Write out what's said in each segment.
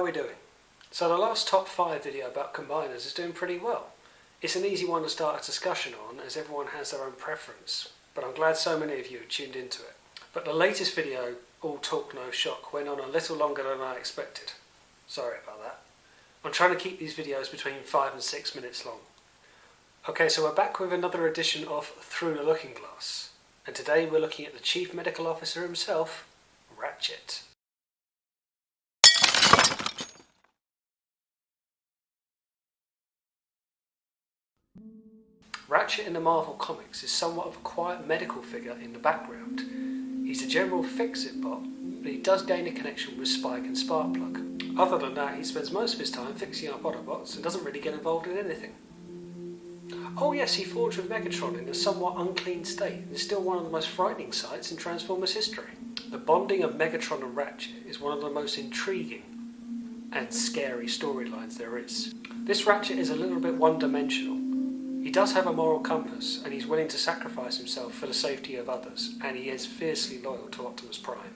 are we doing? So the last top 5 video about combiners is doing pretty well. It's an easy one to start a discussion on as everyone has their own preference, but I'm glad so many of you tuned into it. But the latest video, All Talk No Shock, went on a little longer than I expected. Sorry about that. I'm trying to keep these videos between 5 and 6 minutes long. Okay, so we're back with another edition of Through the Looking Glass, and today we're looking at the Chief Medical Officer himself, Ratchet. Ratchet in the Marvel Comics is somewhat of a quiet medical figure in the background. He's a general fix-it bot, but he does gain a connection with Spike and Sparkplug. Other than that, he spends most of his time fixing up Autobots and doesn't really get involved in anything. Oh yes, he forged with Megatron in a somewhat unclean state and is still one of the most frightening sights in Transformers history. The bonding of Megatron and Ratchet is one of the most intriguing and scary storylines there is. This Ratchet is a little bit one-dimensional. He does have a moral compass and he's willing to sacrifice himself for the safety of others, and he is fiercely loyal to Optimus Prime.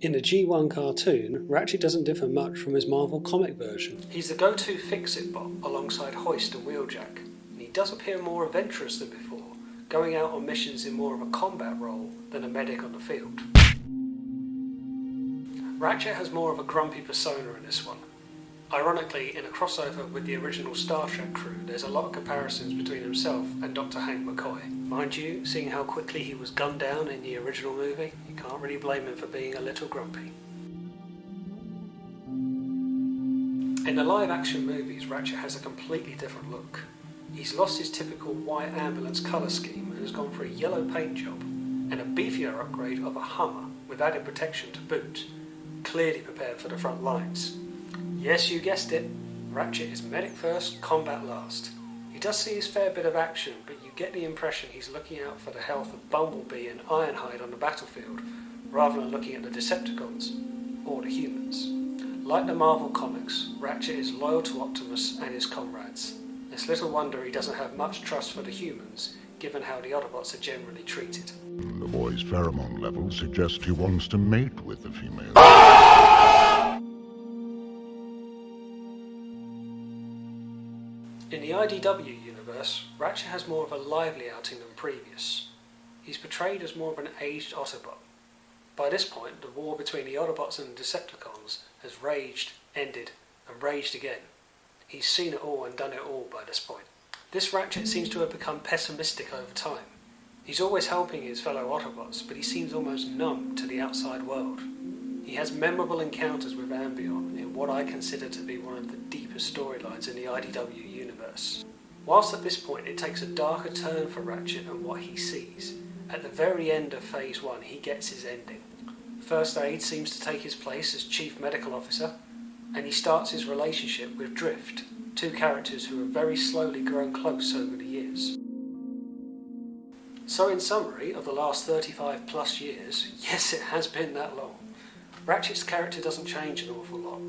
In the G1 cartoon, Ratchet doesn't differ much from his Marvel comic version. He's the go-to fix-it bot alongside Hoist and Wheeljack. He does appear more adventurous than before, going out on missions in more of a combat role than a medic on the field. Ratchet has more of a grumpy persona in this one. Ironically, in a crossover with the original Star Trek crew, there's a lot of comparisons between himself and Dr. Hank McCoy. Mind you, seeing how quickly he was gunned down in the original movie, you can't really blame him for being a little grumpy. In the live-action movies, Ratchet has a completely different look. He's lost his typical white ambulance colour scheme and has gone for a yellow paint job and a beefier upgrade of a Hummer with added protection to boot, clearly prepared for the front lines. Yes, you guessed it, Ratchet is medic first, combat last. He does see his fair bit of action, but you get the impression he's looking out for the health of Bumblebee and Ironhide on the battlefield, rather than looking at the Decepticons or the humans. Like the Marvel Comics, Ratchet is loyal to Optimus and his comrades. It's little wonder he doesn't have much trust for the humans, given how the Autobots are generally treated. The boy's pheromone levels suggest he wants to mate with the female. In the IDW universe, Ratchet has more of a lively outing than previous. He's portrayed as more of an aged Autobot. By this point, the war between the Autobots and the Decepticons has raged, ended, and raged again. He's seen it all and done it all by this point. This Ratchet seems to have become pessimistic over time. He's always helping his fellow Autobots, but he seems almost numb to the outside world. He has memorable encounters with Ambion in what I consider to be one of the deepest storylines in the IDW universe. Whilst at this point it takes a darker turn for Ratchet and what he sees, at the very end of Phase 1 he gets his ending. First Aid seems to take his place as Chief Medical Officer, and he starts his relationship with Drift, two characters who have very slowly grown close over the years. So in summary, of the last 35 plus years, yes it has been that long, Ratchet's character doesn't change an awful lot.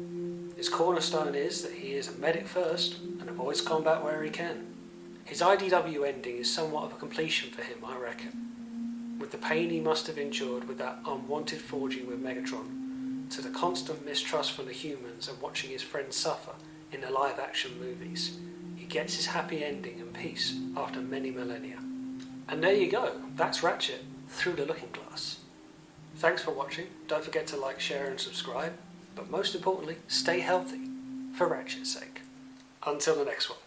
His cornerstone is that he is a medic first and avoids combat where he can. His IDW ending is somewhat of a completion for him, I reckon. With the pain he must have endured with that unwanted forging with Megatron, to the constant mistrust from the humans and watching his friends suffer in the live-action movies, he gets his happy ending and peace after many millennia. And there you go, that's Ratchet through the looking glass. Thanks for watching, don't forget to like, share and subscribe, but most importantly, stay healthy, for Ratchet's sake. Until the next one.